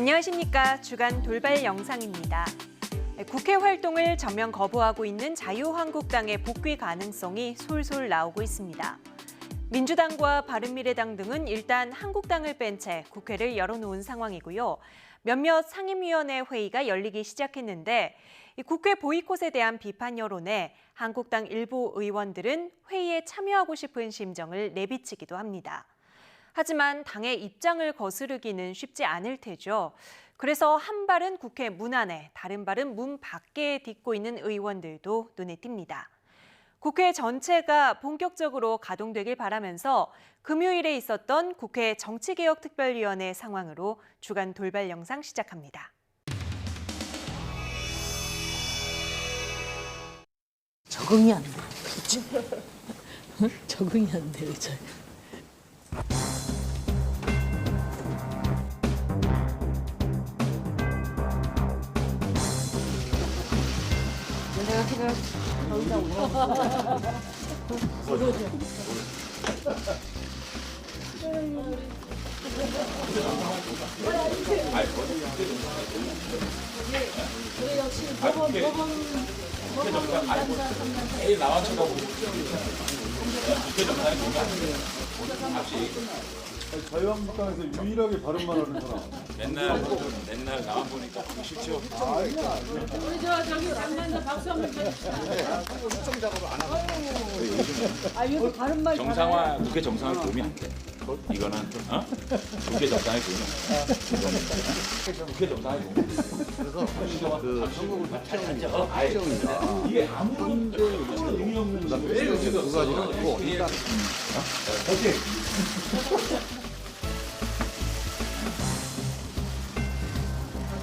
안녕하십니까. 주간 돌발 영상입니다. 국회 활동을 전면 거부하고 있는 자유한국당의 복귀 가능성이 솔솔 나오고 있습니다. 민주당과 바른미래당 등은 일단 한국당을 뺀 채 국회를 열어놓은 상황이고요. 몇몇 상임위원회 회의가 열리기 시작했는데 국회 보이콧에 대한 비판 여론에 한국당 일부 의원들은 회의에 참여하고 싶은 심정을 내비치기도 합니다. 하지만 당의 입장을 거스르기는 쉽지 않을 테죠. 그래서 한 발은 국회 문 안에, 다른 발은 문 밖에 딛고 있는 의원들도 눈에 띕니다. 국회 전체가 본격적으로 가동되길 바라면서 금요일에 있었던 국회 정치개혁특별위원회 상황으로 주간 돌발 영상 시작합니다. 적응이 안 돼. 그렇죠? 적응이 안 돼, 그렇죠? 내가 지금 여기다 올라왔어. 그래 역시 법원 제일 나와 쳐다보고 국회 정상에 자유한국당에서 유일하게 발음만 하는 사람. 맨날 나와 보니까 보기 싫죠. 우리 저기 장관님 박수 한번 쳐줍시다. 이거 다른 말 정상화 국회 정상화 도움이 안 돼. 이거는 국회 정상에 도움이 안 돼. 국회 정상에 도움이 안 돼. 그래서 그 선거를 확정이다. 이게 아무런 의미 없는 두 가지가 있고 일단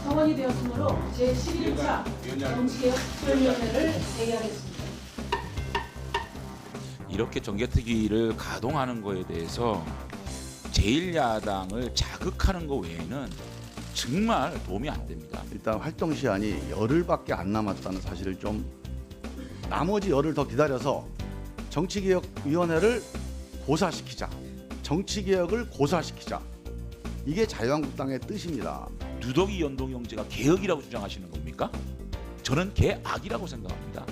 성원이 되었으므로 제11차 정치개혁특별위원회를 개의하겠습니다. 이렇게 정개특위를 가동하는 거에 대해서 제1야당을 자극하는 거 외에는 정말 도움이 안 됩니다. 일단 활동 시한이 열흘밖에 안 남았다는 사실을 좀 나머지 열흘 더 기다려서 정치개혁위원회를 고사시키자. 정치개혁을 고사시키자. 이게 자유한국당의 뜻입니다. 누더기 연동형제가 개혁이라고 주장하시는 겁니까? 저는 개악이라고 생각합니다.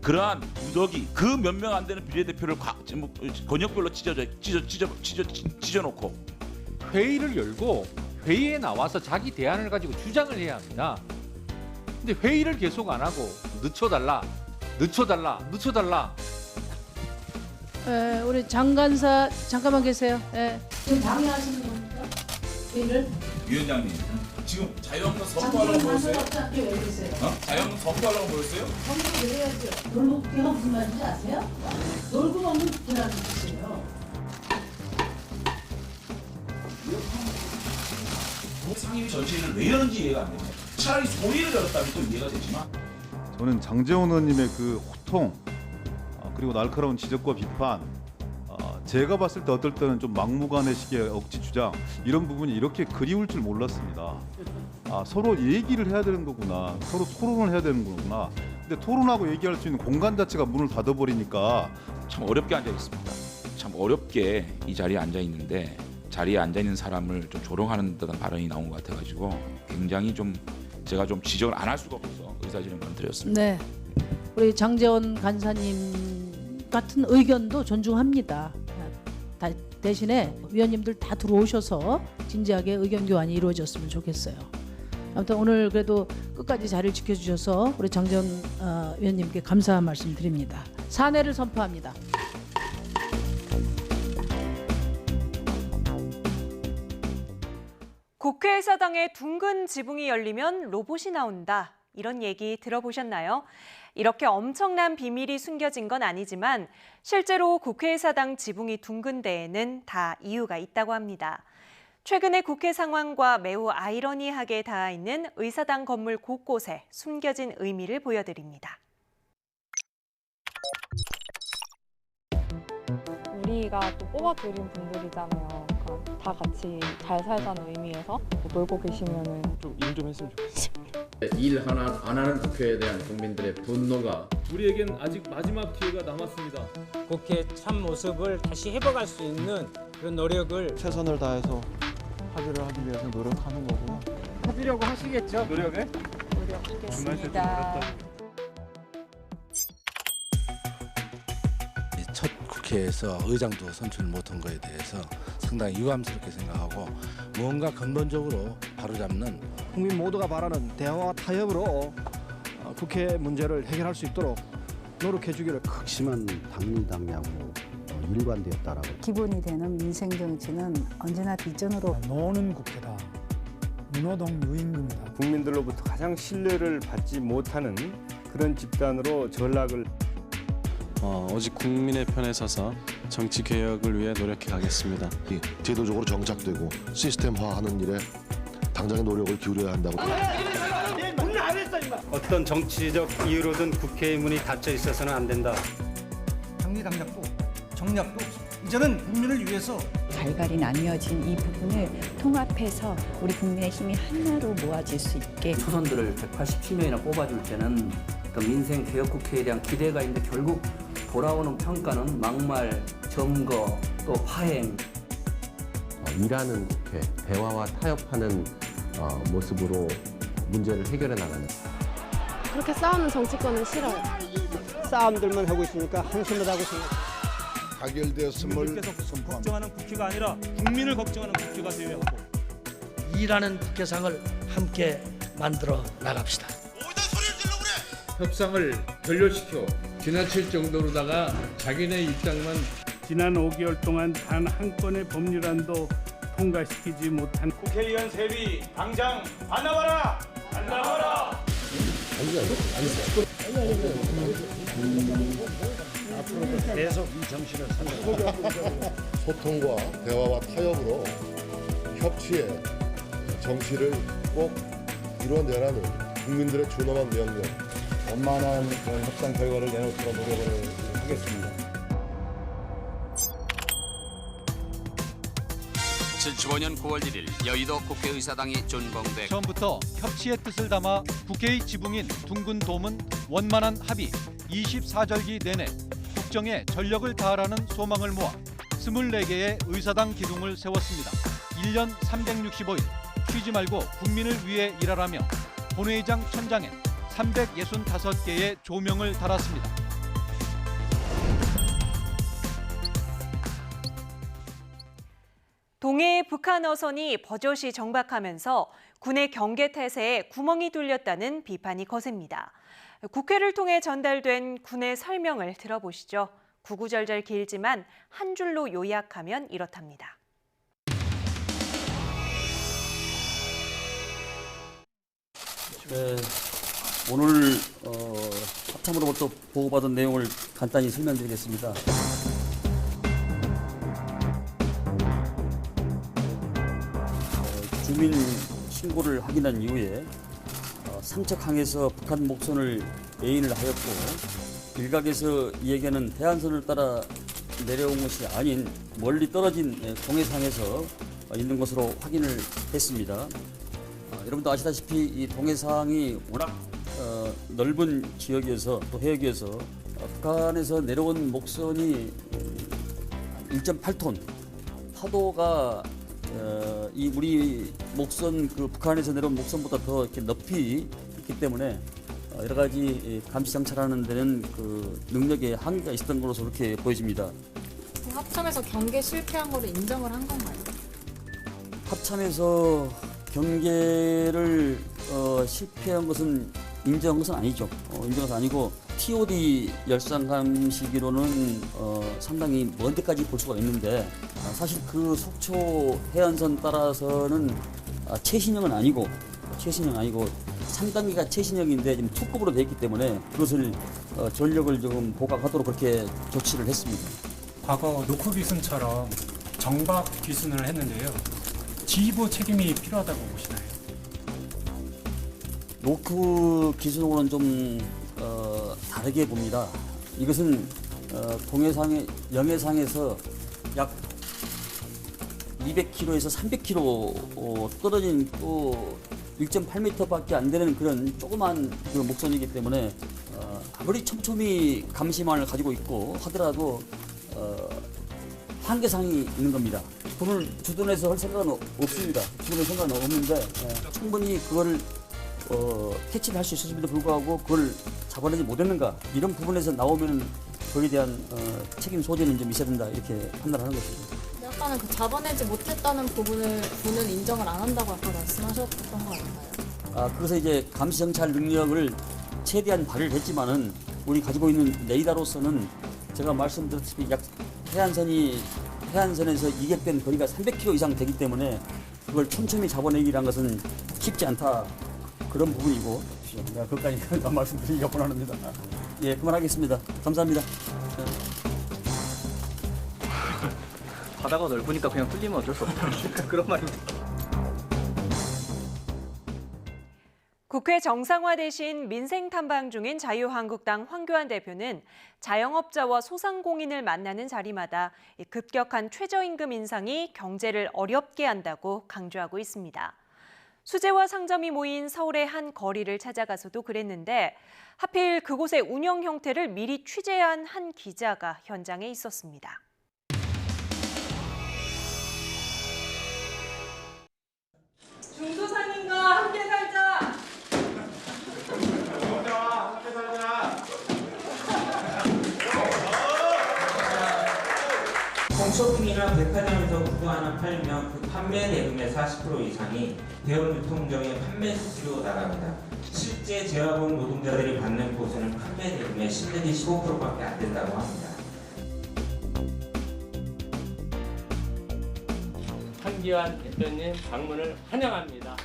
그러한 누더기 그 몇 명 안 되는 비례대표를 권역별로 찢어놓고 회의를 열고 회의에 나와서 자기 대안을 가지고 주장을 해야 합니다. 근데 회의를 계속 안 하고 늦춰달라. 우리 장관사 잠깐만 계세요. 지금 방해하시는 겁니까? 회의를? 위원장님 지금 자유한국당 선거하려고 모였어요? 자유한국당 선거하려고 모였어요? 선거를 해야죠. 놀고 국회가 무슨 말인지 아세요? 놀고 먹는 국회라는 뜻이에요. 상임위 전체를 왜 여는지 이해가 안 됩니다. 차라리 소위를 열었다면 또 이해가 되지만 저는 장제원 의원님의 그 호통 그리고 날카로운 지적과 비판 제가 봤을 때 어떨 때는 좀 막무가내식의 억지 주장 이런 부분이 이렇게 그리울 줄 몰랐습니다. 서로 얘기를 해야 되는 거구나. 서로 토론을 해야 되는 거구나. 근데 토론하고 얘기할 수 있는 공간 자체가 문을 닫아버리니까 참 어렵게 앉아 있습니다. 참 어렵게 이 자리에 앉아 있는데 자리에 앉아 있는 사람을 좀 조롱하는 듯한 발언이 나온 것 같아가지고 굉장히 좀 제가 좀 지적을 안 할 수가 없어서 의사진행을 드렸습니다. 네, 우리 장제원 간사님 같은 의견도 존중합니다. 대신에 위원님들 다 들어오셔서 진지하게 의견 교환이 이루어졌으면 좋겠어요. 아무튼 오늘 그래도 끝까지 자리를 지켜주셔서 우리 장제원 위원님께 감사 말씀 드립니다. 사내를 선포합니다. 국회의사당에 둥근 지붕이 열리면 로봇이 나온다. 이런 얘기 들어보셨나요? 이렇게 엄청난 비밀이 숨겨진 건 아니지만 실제로 국회의사당 지붕이 둥근 데에는 다 이유가 있다고 합니다. 최근의 국회 상황과 매우 아이러니하게 닿아 있는 의사당 건물 곳곳에 숨겨진 의미를 보여드립니다. 우리가 또 뽑아드린 분들이잖아요. 그러니까 다 같이 잘 살자는 의미에서 놀고 계시면은 좀 일 좀 했으면 좋겠어요. 일 하나 안 하는 국회에 대한 국민들의 분노가 우리에겐 아직 마지막 기회가 남았습니다. 국회 참 모습을 다시 회복할 수 있는 그런 노력을 최선을 다해서 합의를 하기 위해서 노력하는 거고요. 하시려고 하시겠죠? 노력해? 노력하겠습니다. 첫 국회에서 의장도 선출 못한 거에 대해서 상당히 유감스럽게 생각하고 무언가 근본적으로 바로잡는 국민 모두가 바라는 대화와 타협으로 국회 문제를 해결할 수 있도록 노력해 주기를 극심한 당리당략으로 일관되었다라고. 기본이 되는 민생 정치는 언제나 비전으로 노는 국회다. 문호동 유임금이다. 국민들로부터 가장 신뢰를 받지 못하는 그런 집단으로 전락을 오직 국민의 편에 서서 정치 개혁을 위해 노력해 가겠습니다. 제도적으로 정착되고 시스템화하는 일에 당장의 노력을 기울여야 한다고. 어떤 정치적 이유로든 국회의 문이 닫혀 있어서는 안 된다. 당리당략도 정략도 이제는 국민을 위해서 발갈이 나뉘어진 이 부분을 통합해서 우리 국민의 힘이 하나로 모아질 수 있게 초선들을 187명이나 뽑아줄 때는 민생 개혁 국회에 대한 기대가 있는데 결국 돌아오는 평가는 막말, 점거, 또 파행. 일하는 국회, 대화와 타협하는 모습으로 문제를 해결해 나가는. 그렇게 싸우는 정치권은 싫어요. 싸움들만 하고 있으니까 한심하다고 생각해요. 가결되었음을 걱정하는 국회가 아니라 국민을 걱정하는 국회가 되어야 하고. 일하는 국회상을 함께 만들어 나갑시다. 협상을 결렬시켜 지나칠 정도로다가 자기네 입장만 지난 5개월 동안 단 한 건의 법률안도 통과시키지 못한 국회의원 세비 당장 반납하라! 반납하라! 앞으로도 계속 이 정신을 살려. 소통과 대화와 타협으로 협치의 정치를 꼭 이루어내라는 국민들의 준엄한 명령. 원만한 협상 결과를 내놓도록 노력을 하겠습니다. 75년 9월 1일 여의도 국회의사당이 준공돼 처음부터 협치의 뜻을 담아 국회의 지붕인 둥근 돔은 원만한 합의 24절기 내내 국정에 전력을 다하라는 소망을 모아 24개의 의사당 기둥을 세웠습니다. 1년 365일 쉬지 말고 국민을 위해 일하라며 본회의장 천장엔 365개의 조명을 달았습니다. 동해의 북한 어선이 버젓이 정박하면서 군의 경계 태세에 구멍이 뚫렸다는 비판이 거셉니다. 국회를 통해 전달된 군의 설명을 들어보시죠. 구구절절 길지만 한 줄로 요약하면 이렇답니다. 오늘 합참으로부터 보고받은 내용을 간단히 설명드리겠습니다. 주민 신고를 확인한 이후에 삼척항에서 북한 목선을 애인을 하였고 일각에서 이에게는 해안선을 따라 내려온 것이 아닌 멀리 떨어진 동해상에서 있는 것으로 확인을 했습니다. 여러분도 아시다시피 이 동해상이 워낙 넓은 지역에서 또 해역에서 북한에서 내려온 목선이 1.8톤 파도가 이 우리 목선 그 북한에서 내려온 목선보다 더 이렇게 높이 있기 때문에 여러 가지 감시 정찰하는 데는 그 능력에 한계가 있었던 것으로 그렇게 보여집니다. 합참에서 경계 실패한 거를 인정을 한 건가요? 합참에서 경계를 실패한 것은 인정한 것은 아니죠. 인정한 것은 아니고 TOD 열상 감시기로는 상당히 먼 데까지 볼 수가 있는데 사실 그 속초 해안선 따라서는 최신형은 아니고 상단기가 최신형인데 지금 투급으로 되어 있기 때문에 그것을 전력을 조금 보강하도록 그렇게 조치를 했습니다. 과거 노크 귀순처럼 정박 귀순을 했는데요. 지휘부 책임이 필요하다고 보시나요? 노크 기준으로는 좀 다르게 봅니다. 이것은 영해상에서 약 200km에서 300km 떨어진 또 1.8m밖에 안 되는 그런 조그만 그 목선이기 때문에 아무리 촘촘히 감시망을 가지고 있고 하더라도 한계상이 있는 겁니다. 돈을 주둔해서 할 생각은 없습니다. 주둔할 생각은 없는데 충분히 그거를 캐치를 할 수 있었음에도 불구하고 그걸 잡아내지 못했는가 이런 부분에서 나오면 거기에 대한 책임 소재는 좀 있어야 된다 이렇게 판단하는 것입니다. 약간은 그 잡아내지 못했다는 부분은 인정을 안 한다고 아까 말씀하셨던 거 같나요? 그래서 이제 감시 정찰 능력을 최대한 발휘를 했지만은 우리 가지고 있는 레이더로서는 제가 말씀드렸듯이 약 해안선에서 이격된 거리가 300km 이상 되기 때문에 그걸 촘촘히 잡아내기란 것은 쉽지 않다 그런 부분이고 내가 그것까지 말씀드리기가 곤란합니다. 예, 그만하겠습니다. 감사합니다. 바다가 넓으니까 그냥 뚫리면 어쩔 수 없다. 그런 말입니다. 국회 정상화 대신 민생 탐방 중인 자유한국당 황교안 대표는 자영업자와 소상공인을 만나는 자리마다 급격한 최저임금 인상이 경제를 어렵게 한다고 강조하고 있습니다. 수제화 상점이 모인 서울의 한 거리를 찾아가서도 그랬는데 하필 그곳의 운영 형태를 미리 취재한 한 기자가 현장에 있었습니다. 중소상인과 함께 살자. 홈쇼핑이나 백화점에서 구두 하나 팔면 그 판매 대금의 40% 이상이 대형유통점의 판매 수수료 나갑니다. 실제 재활용 노동자들이 받는 보수는 판매 대금의 10 내지 15%밖에 안 된다고 합니다. 황교안 대표님 방문을 환영합니다.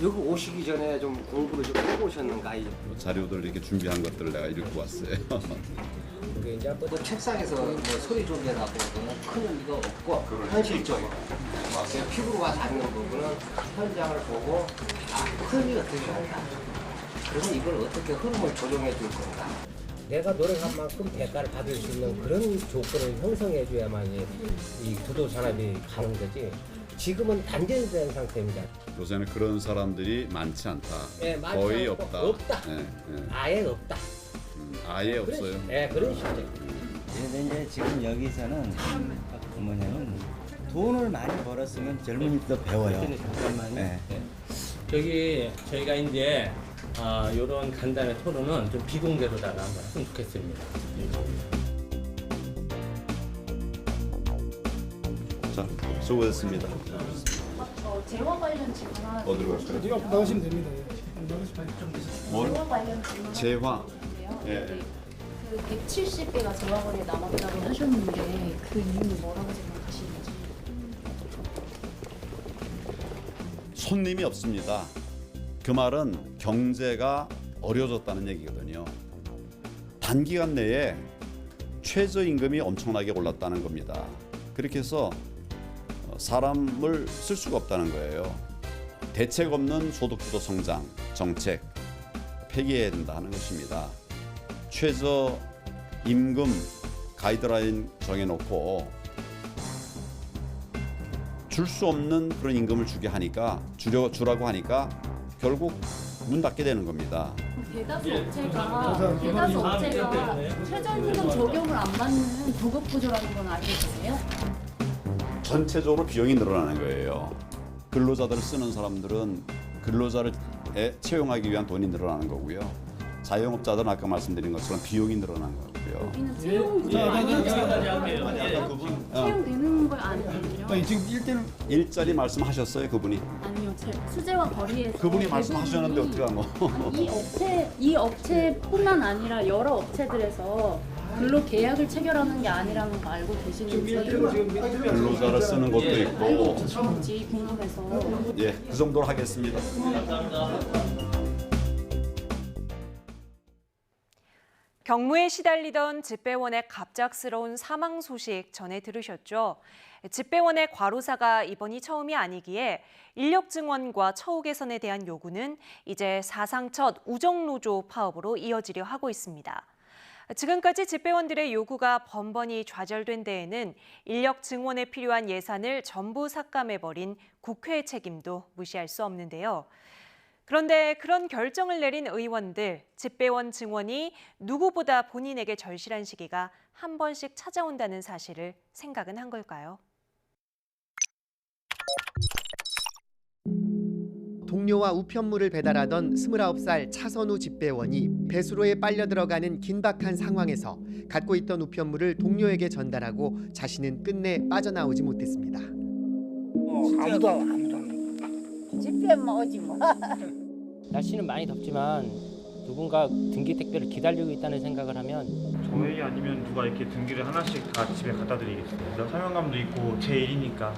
여기 오시기 전에 좀 공부를 좀 해보셨는가요? 자료들 이렇게 준비한 것들을 내가 읽고 왔어요. 이게 이제 뭐 책상에서 뭐 소리 좀 내라고 큰 의미가 없고 현실적으로 그냥 피부로 와서 앉는 부분은 현장을 보고 흐름이 어떻게 간다. 그럼 이걸 어떻게 흐름을 조정해 줄 건가. 내가 노력한 만큼 대가를 받을 수 있는 그런 조건을 형성해 줘야만 이 구도 산업이 가는 거지. 지금은 단절된 상태입니다. 요새는 그런 사람들이 많지 않다. 네, 많지 거의 않고 없다. 없다. 네. 아예 없다. 아예 없어요. 네, 그런 식이죠. 근데 이제 지금 여기서는 뭐냐면 돈을 많이 벌었으면 젊은이도 배워요. 잠깐만요. 네. 여기 저희가 이제 이런 간단한 토론은 좀 비공개로다가 한번 했으면 좋겠습니다. 자, 수고했습니다. 재화 관련 질문 하나 어디로 갈까요? 네가 나가시면 됩니다. 재화 관련 질문 재화. 예. 그 170개가 재화거리에 남았다고 하셨는데 그 이유는 뭐라고 생각하시는지? 손님이 없습니다. 그 말은 경제가 어려워졌다는 얘기거든요. 단기간 내에 최저임금이 엄청나게 올랐다는 겁니다. 그렇게 해서 사람을 쓸 수가 없다는 거예요. 대책 없는 소득주도 성장 정책 폐기해야 된다 하는 것입니다. 최저임금 가이드라인 정해놓고 줄 수 없는 그런 임금을 주라고 하니까 결국 문 닫게 되는 겁니다. 대다수 업체가 최저임금 적용을 안 받는 도급 구조라는 건 알고 계세요? 전체적으로 비용이 늘어나는 거예요. 근로자들을 쓰는 사람들은 근로자를 채용하기 위한 돈이 늘어나는 거고요. 자영업자들은 아까 말씀드린 것처럼 비용이 늘어나는 거고요. 여기는 채용 구조가 채용되는 걸 아니거든요. 지금 일자리 말씀하셨어요, 그분이? 아니요, 수제화 거리에서 그분이 말씀하셨는데 어떻게 한 거? 이 업체뿐만 아니라 여러 업체들에서 근로 계약을 체결하는 게 아니라는 거 알고 계시는지 근로자를 쓰는 것도 있고. 알고 계시는지 궁금해서. 예, 그 정도로 하겠습니다. 경무에 시달리던 집배원의 갑작스러운 사망 소식 전해 들으셨죠? 집배원의 과로사가 이번이 처음이 아니기에 인력 증원과 처우 개선에 대한 요구는 이제 사상 첫 우정노조 파업으로 이어지려 하고 있습니다. 지금까지 집배원들의 요구가 번번이 좌절된 데에는 인력 증원에 필요한 예산을 전부 삭감해버린 국회의 책임도 무시할 수 없는데요. 그런데 그런 결정을 내린 의원들, 집배원 증원이 누구보다 본인에게 절실한 시기가 한 번씩 찾아온다는 사실을 생각은 한 걸까요? 동료와 우편물을 배달하던 29살 차선우 집배원이 배수로에 빨려 들어가는 긴박한 상황에서 갖고 있던 우편물을 동료에게 전달하고 자신은 끝내 빠져나오지 못했습니다. 아무도 안 집배만 오지 뭐. 날씨는 많이 덥지만 누군가 등기 택배를 기다리고 있다는 생각을 하면 저희 아니면 누가 이렇게 등기를 하나씩 다 집에 갖다 드리겠어요. 사명감도 있고 제 일이니까.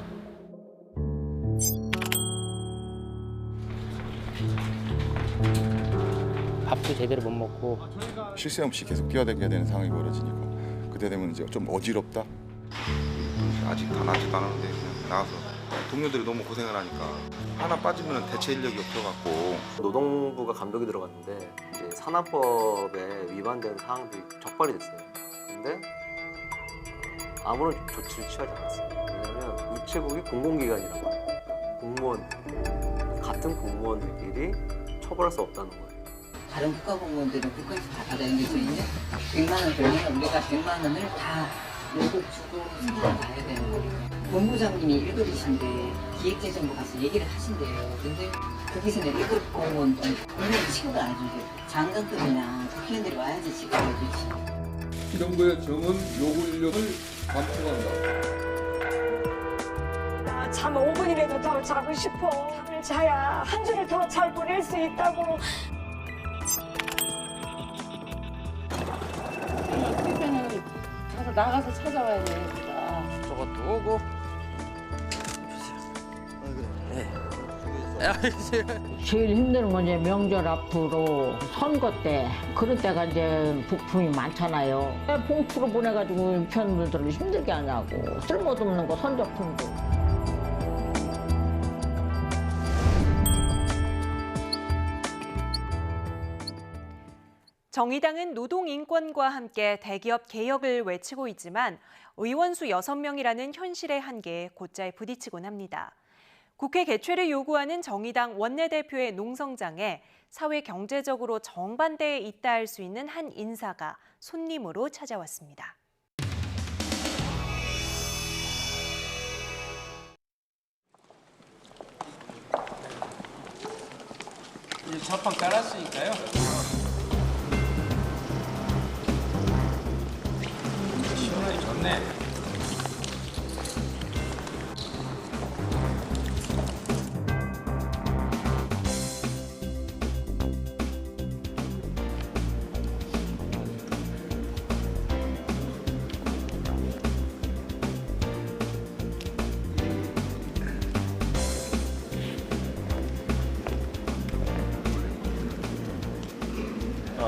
밥도 제대로 못 먹고 쉴 새 없이 계속 뛰어다녀야 되는 상황이 벌어지니까 그때 되면 이제 좀 어지럽다. 아직 다 나지도 않았는데 그냥 나와서 동료들이 너무 고생을 하니까 하나 빠지면 대체 인력이 없어갖고 노동부가 감독이 들어갔는데 이제 산업법에 위반되는 사항들이 적발이 됐어요. 근데 아무런 조치를 취하지 않았어요. 왜냐하면 우체국이 공공기관이라고 해요. 공무원 같은 공무원들끼리 처벌할 수 없다는 거예요. 다른 국가공무원들은 국가에서 다 받아야 돼서 이제 100만 원 벌면 우리가 100만 원을 다 월급 주고 승진을 가야 되는 거예요. 본부장님이 1급이신데 기획재정부 가서 얘기를 하신대요. 근데 거기서는 1급 공무원 공무원 취급을 안 해준대요. 장관급이나 국회의원들이 와야지 취급을 해주지. 정부의 정은 요구 인력을 감축한다. 잠 5분이라도 더 자고 싶어. 잠을 자야 한 주를 더 잘 보낼 수 있다고. 택배는 가서 나가서 찾아와야 되니까. 저것도 오고. 제일 힘든 건 이제 명절 앞으로 선거 때 그런 때가 이제 부품이 많잖아요. 봉투로 보내가지고 편들을 힘들게 하냐고. 쓸모없는 거 선저품도. 정의당은 노동인권과 함께 대기업 개혁을 외치고 있지만 의원 수 6명이라는 현실의 한계에 곧잘 부딪히곤 합니다. 국회 개최를 요구하는 정의당 원내대표의 농성장에 사회 경제적으로 정반대에 있다 할 수 있는 한 인사가 손님으로 찾아왔습니다. 이제 첫방 깔았으니까요. 시원하니 좋네.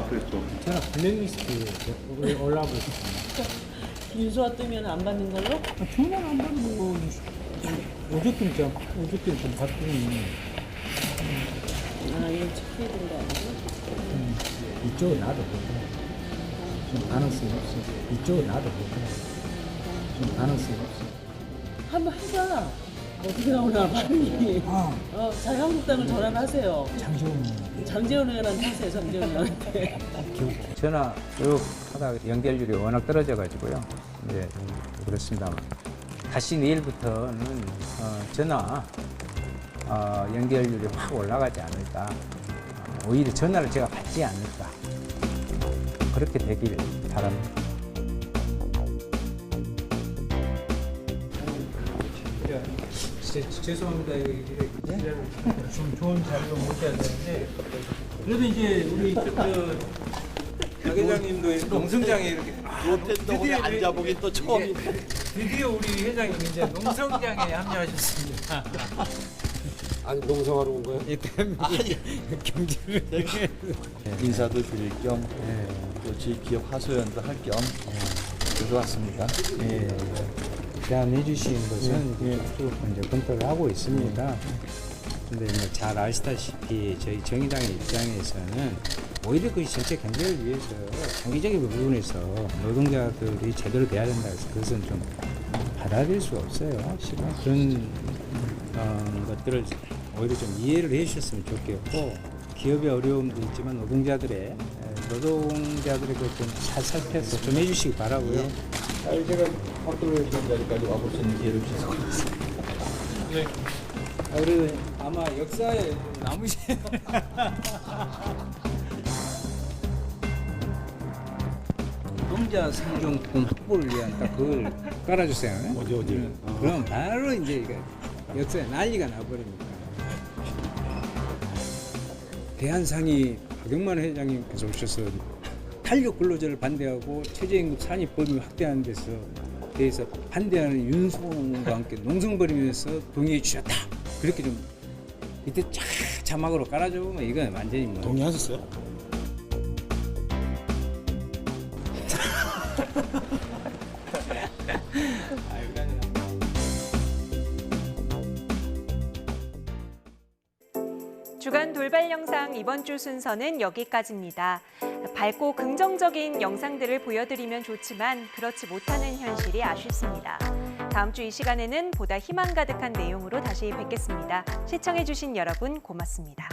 그랬죠. 제가 블랙리스트에 올라가고 있습니다. 인수와 뜨면 안 받는 걸로? 정말 안 받고 어저께 좀 받더니 이거 지켜야 된다. 이쪽은 나도 그렇구나. 좀 가능성이 없어. 이쪽은 나도 그렇구나. 좀 가능성이 없어. 한번 해봐. 어떻게 나오나 반응이. 자유한국당을 전화를 하세요. 장재원 의원한테 하세요. 장재원 의원한테. 전화 쭉 하다가 연결률이 워낙 떨어져가지고요. 이제 그렇습니다만 다시 내일부터는 전화 연결률이 확 올라가지 않을까. 오히려 전화를 제가 받지 않을까. 그렇게 되길 바랍니다. 죄송합니다. 좀 좋은 자리로 모셔야 되는데 그래도 이제 우리 박 회장님도 농성장에 이렇게 드디어 앉아보기 또 처음이네. 드디어 우리 회장님 이제 농성장에 합류하셨습니다. 아니 농성하러 온 거예요? 경제를 인사도 드릴 겸 또 저희 기업 하소연도 할 겸 그래서 왔습니다. 제안해 주신 것은 쭉 이제 검토를 하고 있습니다. 근데 잘 아시다시피 저희 정의당의 입장에서는 오히려 그 전체 경제를 위해서 장기적인 부분에서 노동자들이 제대로 돼야 된다 해서 그것은 좀 받아들일 수 없어요. 그런 것들을 오히려 좀 이해를 해 주셨으면 좋겠고 기업의 어려움도 있지만 노동자들의 그좀 살펴서 좀 해주시기 바라고요. 제가 학교를 이런 자리까지 와볼 수 있는 기회를 주셔서 고맙습니다. 네. 그리고 아마 역사에 남으신 노동자 생존권 확보를 위한 딱 그걸 깔아주세요. 어디. 그럼 바로 이제 역사에 난리가 나버립니다. 대한상의 박영만 회장님께서 오셔서 탄력 근로자를 반대하고 최저임금 산입 범위 확대하는 대해서 반대하는 윤소원과 함께 농성거리면서 동의해 주셨다. 그렇게 좀 이때 쫙 자막으로 깔아주면 이건 완전히 뭐. 동의하셨어요? 주간 돌발 영상 이번 주 순서는 여기까지입니다. 밝고 긍정적인 영상들을 보여드리면 좋지만 그렇지 못하는 현실이 아쉽습니다. 다음 주 이 시간에는 보다 희망 가득한 내용으로 다시 뵙겠습니다. 시청해주신 여러분 고맙습니다.